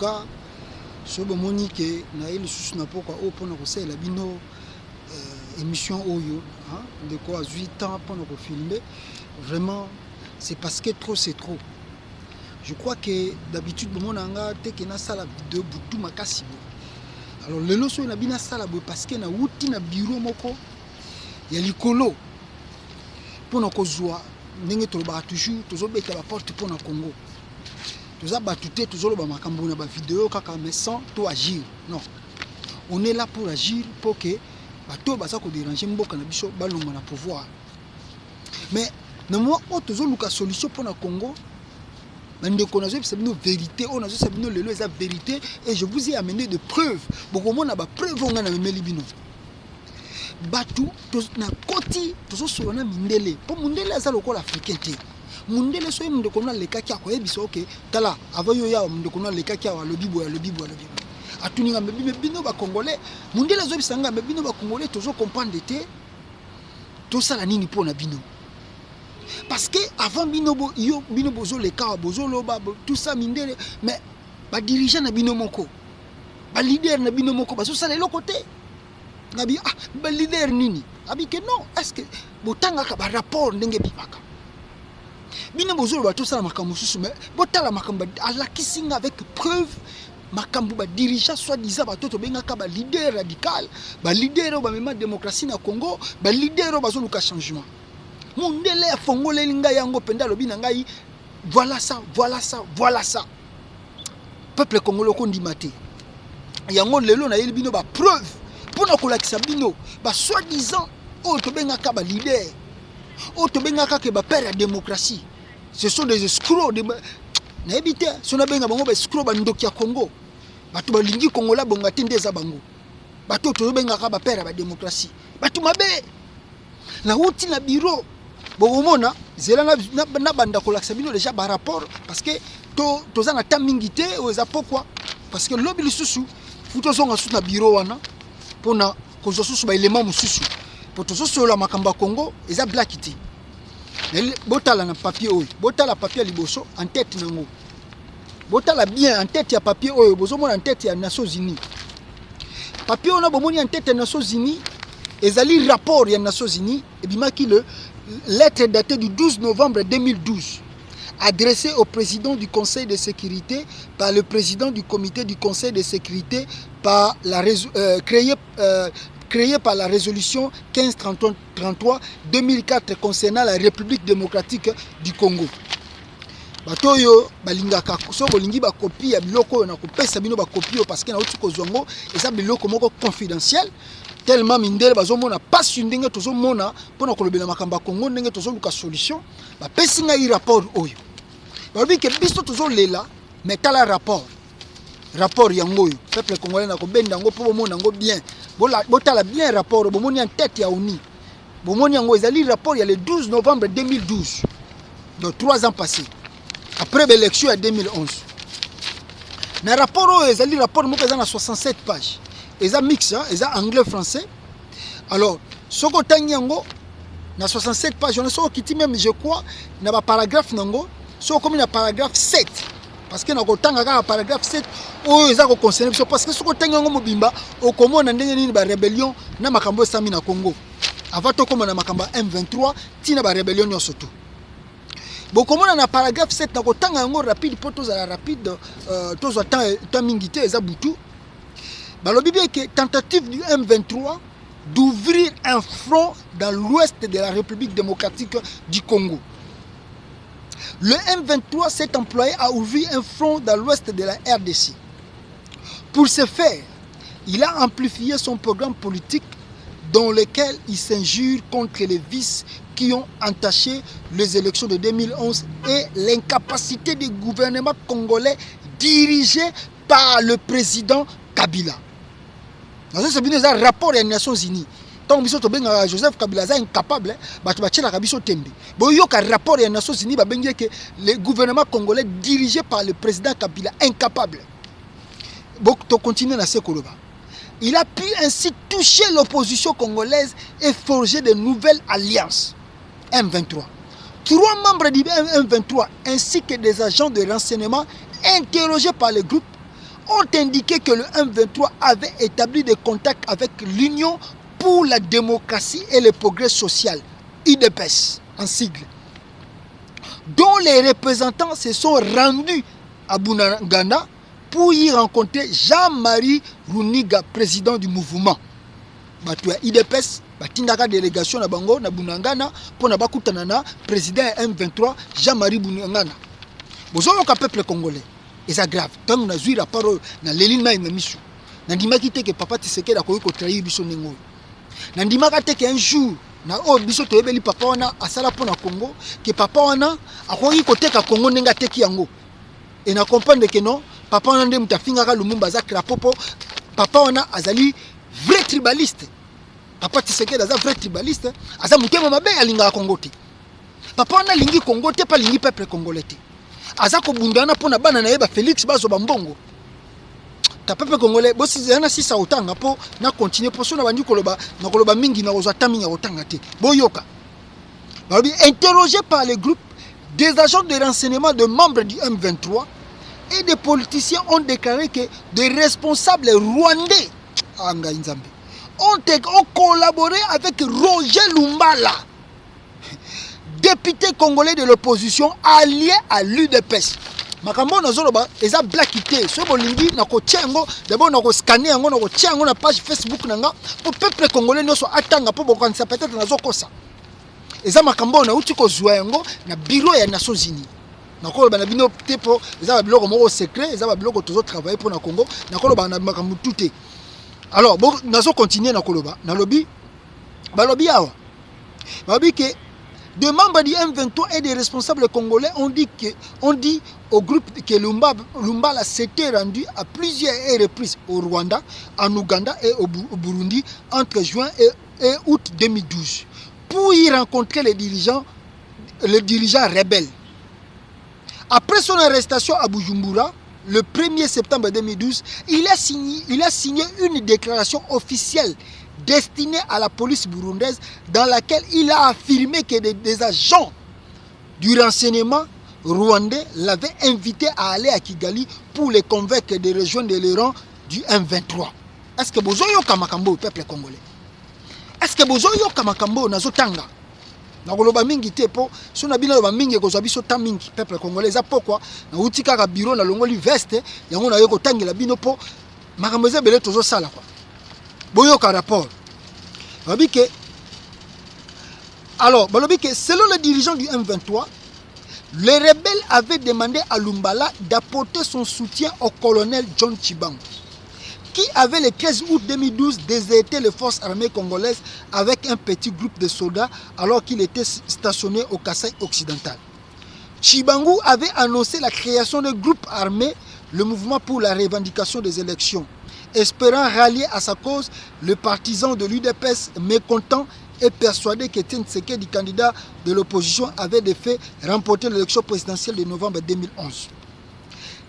cas, ce que Monique na il sous na pourquoi au pour nous la bino émission Oyo, de quoi 8 ans pour nous filmer. Vraiment, c'est parce que trop c'est trop. Je crois que d'habitude mon anga te que na sala vidéo butu makasi. Alors le loso na bina sala parce que na wuti na bureau moko ya likolo pour nous kozwa ndenge toloba toujours tozobeta ba porte pour na Congo. Toza batute tozoloba makambo na ba vidéo kaka mais sans to agir. Non. On est là pour agir pour que bato baza ko déranger mboka na biso balonga na pouvoir. Mais na moi tozoluka solution pour na Congo. C'est une vérité, on a la vérité et je vous ai amené de preuves. Beaucoup de preuves on a amené libino. Batu na koti tozo solana mindele. Pour mindele azalo ko l'africain té. Mindele so yimde kona le kaki akoye biso OK. Tala avayo ya mde kona le kaki wa lobibo. Atuninga bino ba congolais. Mindele zo bisanga bino ba congolais tozo comprendre té. To sala nini pona bino. Parce que avant binobo bozo le cas bozo loba tout ça mindele mais ba dirigeant na bino moko ba leader na bino moko ba so sala le côté ngabi ba leader nini abi que non est-ce que botanga ka ba rapport ndenge bimaka bino bozo loba tout ça makambo susu mais botala makambo ala kisinga avec preuve makambo ba dirigeant soit disant ba toto benga ka ba leader radical ba leader ba mema démocratie na Congo ba leader ba zo luka changement. Mundele a fongole linga yango penda lobi na ngai voilà ça peuple congolais ko ndimate yango lelo na yeli bino ba preuve pour na kolakisa bino ba soi-disant o to benga ka ba leader o to benga ka ke ba père la démocratie ce sont des escrocs de na ebite so na benga bango ba escrocs ba ndoki ya Congo batu ba lingi kongola bonga tende za bango batu to benga ka ba père la démocratie batu mabe na uti na bureau bomona zela na banda kolakisa bino déjà par rapport parce que to za na tamingité o za pourquoi parce que lobi lisusu futo zonga sous na bureau wana pona kozo susu ba élément mususu pour to so la makamba Congo eza blackité botala na papier oyo botala papier liboso en tête nango botala bien en tête ya papier oyo bozo mona en tête ya Nations Unies papier on a bomoni en tête ya Nations Unies ezali rapport ya Nations Unies et bimaki le lettre datée du 12 novembre 2012 adressée au président du Conseil de sécurité par le président du comité du Conseil de sécurité par la créé par la résolution 1533 2004 concernant la République démocratique du Congo. Batoyo balingaka so bolingi ba copie ya biloko na kopesa bino ba copie parce que na uti kozongo eza biloko moko confidentiel tellement mindele bazomona pas ndenge tozomona pona kolobela makamba Congo ndenge tozoluka solution ba pesinga i rapport oyo babi ke biso tozolela mais tala rapport yango oyo peuple congolais na ko benda ngo po bomona ngo bien botala bien rapport bomoni en tête ya ONU bomoni yango ezali rapport ya le 12 novembre 2012 donc 3 ans passés après l'élection en 2011 na rapport oyo ezali rapport moko eza na 67 pages eza mix eza anglais français alors soko tanyango na 67 pages on soko kiti même je crois na ba paragraphe nango soko comme na paragraphe 7 parce que na ko tanga ka paragraphe 7 oyo eza ko concerner parce que soko tanyango mobimba okomona ndenge nini ba rébellion na makambo sami na Congo avant to komona makambo M23 tina ba rébellion nyonso tout bokomona na paragraphe 7 na ko tanga yango rapide pour tous la rapide tous temps mingité eza butu balobi bien que tentative du M23 d'ouvrir un front dans l'ouest de la République démocratique du Congo. Le M23 s'est employé à ouvrir un front dans l'ouest de la RDC. Pour ce faire, il a amplifié son programme politique dans lequel il s'injure contre les vices qui ont entaché les élections de 2011 et l'incapacité du gouvernement congolais dirigé par le président Kabila. C'est un rapport des Nations Unies. Tant que Joseph Kabila est incapable, il y a un rapport des Nations Unies que le gouvernement congolais dirigé par le président Kabila est incapable. Il a pu ainsi toucher l'opposition congolaise et forger de nouvelles alliances. M23. 3 membres du M23 ainsi que des agents de renseignement interrogés par le groupe ont indiqué que le M23 avait établi des contacts avec l'Union pour la démocratie et le progrès social, UDPS en sigle, dont les représentants se sont rendus à Bunagana pour y rencontrer Jean-Marie Runiga, président du mouvement. Batua IDPS, batindaka délégation na bango na Bunagana pour na bakutana na président M23 Jean-Marie Bunagana. Bozoyo ka peuple congolais. Et c'est grave. Tant on a joué la parole na Léline Maï Namisu. Nandima kite que papa Tshisekedi a ko trahir biso nengo. Nandima kate que un jour na o biso to yebeli papa wana asala pona Congo que papa wana a ko koteka Congo nenga teki yango. Et na comprendre que non, papa wana ndem tafinga ka Lumumba za krapopo, papa wana azali vrai tribaliste. Papa Tshisekedi aza vrai tribaliste, aza mutema mabe alinga Congo te. Papa wana lingi Congo te pa lingi peuple congolais te. Azako bundana pona bana na yeba Félix bazo bambongo. Ta peuple congolais bosi yana si sa otanga po na continuer po so na bandi koloba na koloba mingi na ozwa taminya otanga te. Boyoka. Babi interrogé par les groupes, des agents de renseignement de membres du M23 et des politiciens ont déclaré que des responsables rwandais ont collaboré avec Roger Lumbala, député congolais de l'opposition allié à l'UDPS. Makambo nazoloba eza blackité so bolingi na ko tiango d'abord na ko scanner yango na ko tiango na page Facebook nanga pour peuple congolais noso atanga po bokanisa peut-être nazo kosa eza makambo na uti ko zwa yango na bureau ya Nations Unies na ko ba na bino te po eza ba biloko moko secret eza ba biloko tozo travailler pour na Congo na ko ba na makambo tuté. Alors bon nazo continuer na koloba na lobby ba lobby awa ba bi que des membres du M23 et des responsables congolais ont dit au groupe que Lumbala s'était rendu à plusieurs reprises au Rwanda, en Ouganda et au Burundi entre juin et août 2012 pour y rencontrer les dirigeants rebelles. Après son arrestation à Bujumbura, le 1er septembre 2012, il a signé une déclaration officielle destinée à la police burundaise dans laquelle il a affirmé que des agents du renseignement rwandais l'avaient invité à aller à Kigali pour les convaincre de rejoindre les rangs du M23. Est-ce que vous avez Kamakambo, peuple congolais? Est-ce que vous avez Kamakambo Nazotanga? Na koloba mingi te po so na bina ba mingi ko zabiso ta mingi peuple congolais za pourquoi na utika ka bureau na longoli veste yango na yoko tangela bino po makambo za bele tozo sala quoi. Boyoka rapport. Alors, selon le dirigeant du M23, les rebelles avaient demandé à Lumbala d'apporter son soutien au colonel John Tshibang, qui avait le 13 août 2012 déserté les forces armées congolaises avec un petit groupe de soldats alors qu'il était stationné au Kasaï occidental. Tshibangou avait annoncé la création d'un groupe armé, le mouvement pour la revendication des élections, espérant rallier à sa cause le partisan de l'UDPS mécontent et persuadé que Tshisekedi, candidat de l'opposition, avait de fait remporté l'élection présidentielle de novembre 2011.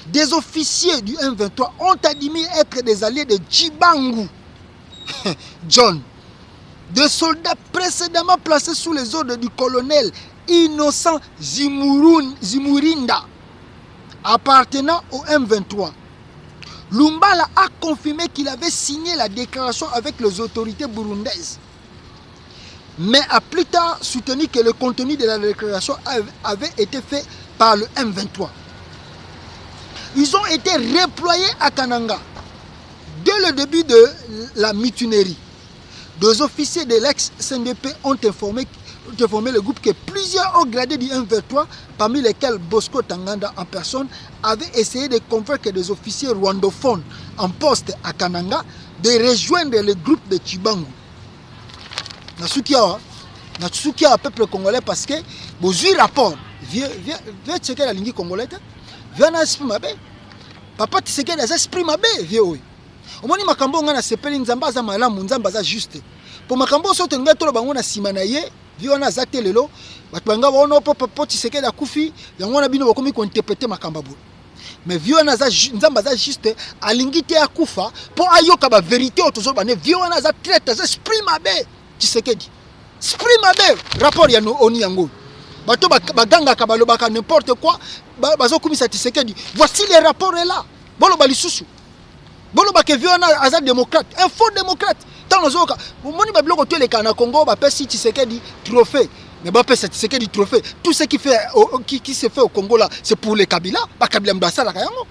Des officiers du M23 ont admis être des alliés de Tshibangou, John, des soldats précédemment placés sous les ordres du colonel Innocent Zimurinda, appartenant au M23. Lumbala a confirmé qu'il avait signé la déclaration avec les autorités burundaises, mais a plus tard soutenu que le contenu de la déclaration avait été fait par le M23. Ils ont été reployés à Kananga dès le début de la mutinerie. Des officiers de l'ex-CNDP ont informé le groupe que plusieurs hauts gradés du M23, parmi lesquels Bosco Tanganda en personne, avaient essayé de convaincre des officiers rwandophones en poste à Kananga de rejoindre le groupe de Tshibangou. Natsukia peuple congolais parce que bozu rapport viens checker la ligne congolaise viens na esprit mabe papa Tshisekedi des esprit mabe vieux oui omoni makambo ngana sepeli nzamba za malamu nzamba za juste pour makambo sote ngato bango na sima na ye vieux na za telelo bat banga wono papa Tshisekedi akufi yango na bino bakomi ko interpréter makambo bo mais vieux na za nzamba za juste alingite akufa pour ayoka ba vérité otozo bane vieux na za traite za esprit mabe Tshisekedi esprit mabe rapport ya no oni yango bato baganga kabalobaka n'importe quoi bazo kumisa Tshisekedi voici les rapports là bolo balisusu Bolo ba ke viona aza démocrate, un faux démocrate. Tant nozoka, moni ba biloko to le kana Congo ba pesi Tshisekedi trophée. Mais ba pesi Tshisekedi trophée. Tout ce qui se fait au Congo là, c'est pour les Kabila, ba Kabila mbasa la kayango.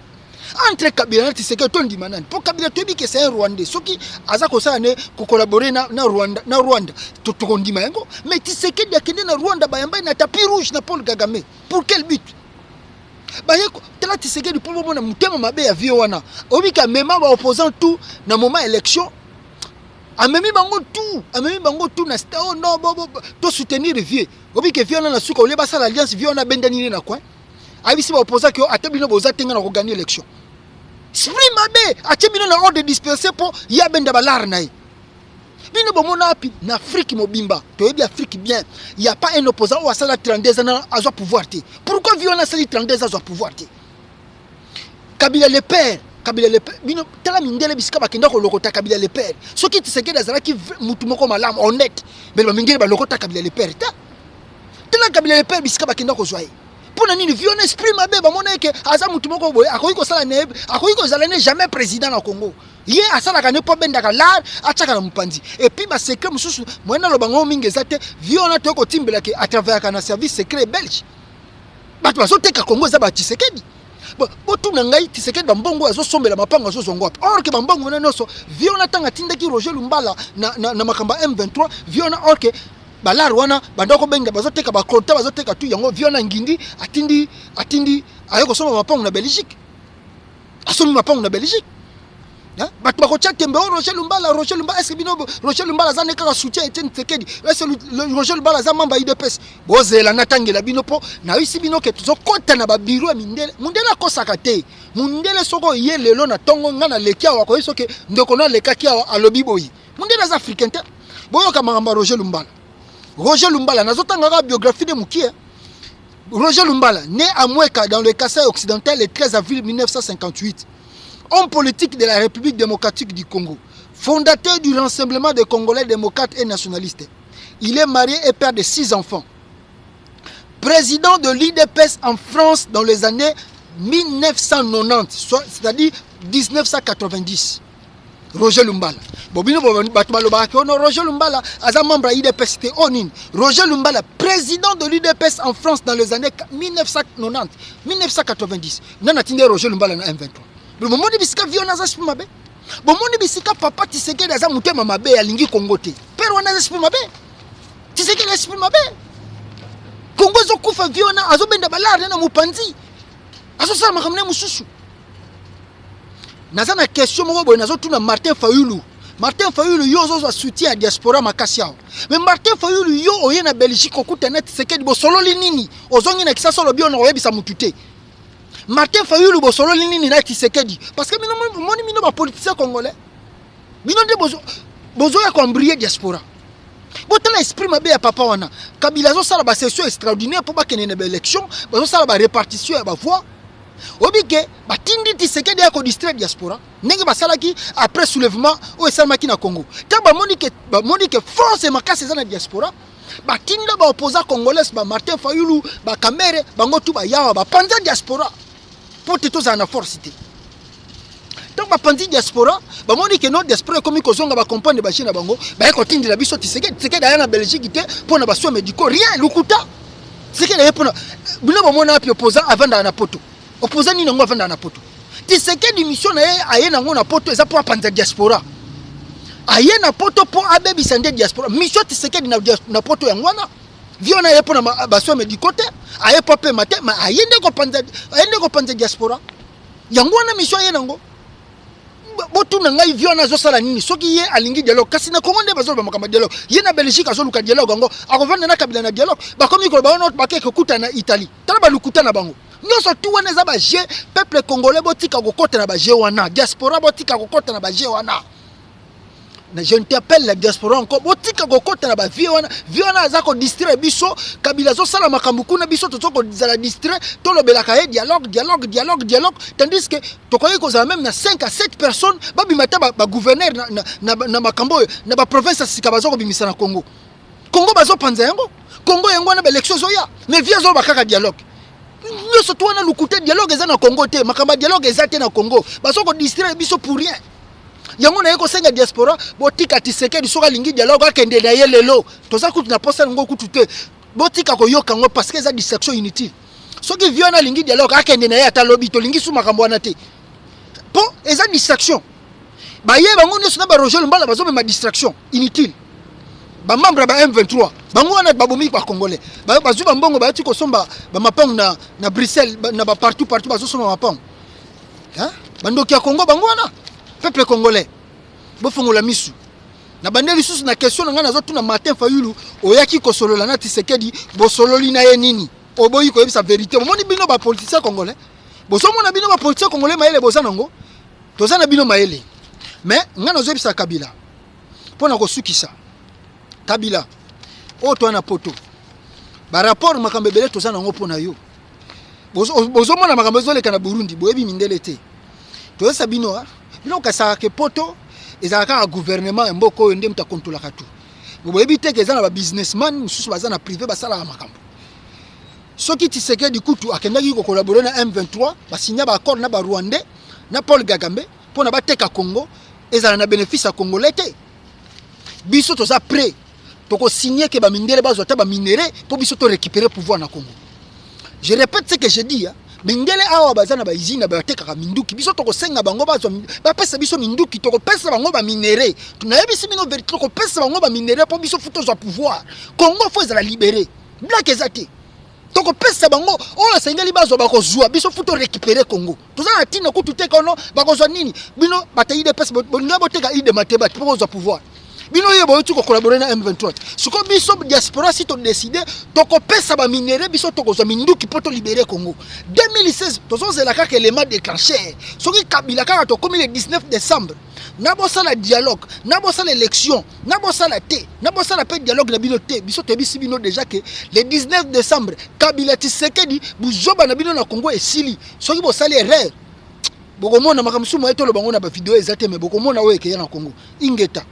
Entre Kabila et Tshisekedi to ndima nani. Pour Kabila to bi que c'est un Rwandais. Soki aza ko sa ne ko collaborer na Rwanda. To ndima yango. Mais Tshisekedi akende na Rwanda ba yamba na tapis rouge na Paul Kagame. Pour quel but? Bayeko tela Tshisekedi pour mona mutema mabe ya vie wana obika mema ba opposant tout na moment élection amemi bango tout na stao no to soutenir vie obika vie wana na suka ole basala alliance vie wana bendani na coin abisi ba opposant que atabino boza tenga na ko gagner élection esprit mabe atabino na ordre dispersé pour ya benda balar na bino bomona api na Afrique mobimba to yebi Afrique bien il y a pas un opposant ou asala 32 ans à avoir pouvoir té pourquoi violence sali 32 ans à pouvoir té Kabila le père bino tala mindele bisika bakenda ko lokota Kabila le père soki Tshisekedi azala ki mutu moko malamu honnête mais ba mindele ba lokota Kabila le père ta tala Kabila le père bisika bakenda ko joie pour nini violence esprit mabe ba mona ke aza mutu moko boye akoyi ko sala ne akoyi ko zala ne jamais président na Congo ye asala ka ne po benda ka lar ataka na mpanzi et puis ba secret mususu moyena lo bango mingi ezate viona to ko timbela ke à travers kana service secret belge bato bazo teka Congo za ba Tshisekedi bo tu na ngai Tshisekedi ba mbongo azo sombela mapanga azo zongo or ke ba mbongo na noso viona tanga tindaki Roger Lumbala na makamba M23 viona or ke balar wana bandako benga bazoteka ba konta bazoteka tu yango viona ngindi atindi ayoko soma mapango na Belgique asomi mapango na Belgique bato bakotia tembe Roger Lumbala est-ce que bino Roger Lumbala za neka soutien Etienne Tshisekedi est-ce Roger Lumbala za mamba IDPS bozela natangela bino po na isi bino ke tuzokota na ba biro ya mindele akosaka te mundele soko ye lelo na tongo ngana lekia wa ko isoke ndeko na lekaki a lobi boyi mundele za africain te boyo ka mamba Roger Lumbala nazotanga la biographie de Mukie. Roger Lumbala, né à Mweka dans le Kasaï occidental le 13 avril 1958, homme politique de la République démocratique du Congo, fondateur du Rassemblement des Congolais démocrates et nationalistes. Il est marié et père de 6 enfants. Président de l'IDPS en France dans les années 1990, c'est-à-dire 1990. Roger Lumbala. Bobino Roger Lumbala, aza membre de l'IDPS, c'était Onin. Roger Lumbala, président de l'IDPS en France dans les années 1990, 1990. Nana tinde Roger Lumbala na M23. Le moment de bisika viona za esprit mabe. Bon moment de bisika papa Tshisekedi aza mutema mabe alingi Congo te. Père wana esprit mabe. Tshisekedi esprit mabe. Congo zo kufa viona azo benda balare na mupanzi. Azo sala makamne mususu. Naza na question moko boye nazo tuna Martin Fayulu yo zo soutien à diaspora makasiao. Mais Martin Fayulu yo oye na Belgique okuta net Tshisekedi bo solo nini ozongi na kisasa lo bio na oyebisa mutute. Martin Fayulu bo solo nini na Tshisekedi parce que mino ba politicien congolais. Mino de bozo ya kombrier diaspora. Botala esprit mabe ya papa wana. Kabila zo sala ba session extraordinaire pour ba kenene ba élection, bozo sala ba répartition ya ba voix. Obike batindi Tshisekedi ya ko distraire diaspora ndenge basalaki après soulèvement o esalmaki na Congo ta ba monike force makasi za na diaspora batinda ba opposant congolais ba Martin Fayulu ba Kamere bango tu ba yawa ba panza diaspora pour te za na force te donc ba panzi diaspora ba monike no diaspora comme ko zonga ba comprendre ba china bango ba ko tindi la biso Tshisekedi ya na Belgique te pour na ba soins médicaux rien lukuta Tshisekedi ya pour na bino ba mona api opposant avant na poto opposant ni nango vanda na poto Tshisekedi mission na aye nango na poto eza pour panza diaspora aye na poto pour abebi sande diaspora mission Tshisekedi na poto ya ngwana viona ye pour na baso médicote aye popé matin ma aye ndeko panza diaspora ya ngwana mission aye nango botu na ngai viona zo sala nini soki ye alingi dialogue kasi na Congo nde bazo ba makamba dialogue ye na Belgique azo luka dialogue ngo akovanda na Kabila na dialogue ba komi ko ba not bakeke kuta na Italie tala ba lukuta na bango nyoso tu wana za ba je peuple congolais botika kokota na ba je wana diaspora botika kokota na ba je wana na je t'appelle la diaspora encore botika kokota na ba vie wana za ko distraire biso Kabila zo sala makambu kuna biso to ko za distraire to lobela ka dialogue tandis que to koyi ko za même na 5 à 7 personnes ba bimata ba gouverneur na makambo na ba province sika bazo ko bimisa na Congo bazo panza yango Congo yango na ba élection zo ya mais vie zo ba kaka dialogue. Nous sommes tous na lukuté dialogue eza na Congo te makamba dialogue eza te na Congo baso ko distraire biso pour rien yango na yeko senga diaspora botika Tshisekedi soka lingi dialogue akende na ye lelo toza kutu na posa ngo kutu te botika ko yoka ngo parce que ça distraction inutile soki viona lingi dialogue akende na ye ata lobi to lingi suma kambo na te po eza distraction ba ye bango ne sona ba Roger Mbala bazo me ma distraction inutile ba membre ba M23 bango wana babomi ba congolais bazu ba mbongo ba ti ko somba ba mapang na Bruxelles na ba partout bazo somba mapang hein bandoki ya Congo bango wana peuple congolais bofongola misu na bandeli susu na question nga nazo tuna Martin Fayulu oyaki ko solola na Tshisekedi bo sololi na ye nini oboyi ko yebisa vérité bomoni bino ba politicien congolais bosomona bino ba politicien congolais maele boza nango toza na bino maele mais nga nazo yebisa Kabila pona ko sukisa Kabila o to na poto ba rapport makambe bele toza nango pona yo bozomona makambe zoleka na Burundi boyebi mindele te toza bino bino kasaka ke poto ezalaka ka gouvernement mboko oyo nde muta contrôla katu boyebi te ke za na ba businessman mususu baza na privé basala makambo soki Tshisekedi kutu akendaki ko collaborer na M23 basinya ba accord na ba Rwandais na Paul Kagame pona bateka Congo ezala na bénéfice à congolais te biso toza prêt toko signer que ba mindele bazwa ta ba minéraux pour biso to récupérer pouvoir na Congo. Je répète ce que je dis mindele awa bazana ba usine ba teka minduki biso toko senga bango bazwa ba pesa biso minduki toko pesa bango ba minéraux tunayebisi bino vérité toko pesa bango ba minéraux pour biso futo za pouvoir Congo faut ezala libérer black ezati toko pesa bango oyo sengeli bazwa bakozwa biso futo récupérer Congo toza na tina kutu te kono bakozwa nini bino batayi de pesa bonga boteka ide mateba pour kozwa pouvoir bino yebo yotu ko collaborer na M23 siko biso diaspora si to décider toko pesa ba minéraux biso tokozwa minduki poto libérer Congo 2016 tozo zela kaka élément déclencheur soki Kabila kaka to comme le 19 décembre nabosa la dialogue nabosa l'élection nabosa la té nabosa la paix dialogue na bino té biso te bisi bino déjà que le 19 décembre Kabila Tshisekedi buzoba na bino na Congo esili soki bo sali erreur bokomona makamsumu etolo bango na ba vidéo ezate mais bokomona oyo ke na Congo ingeta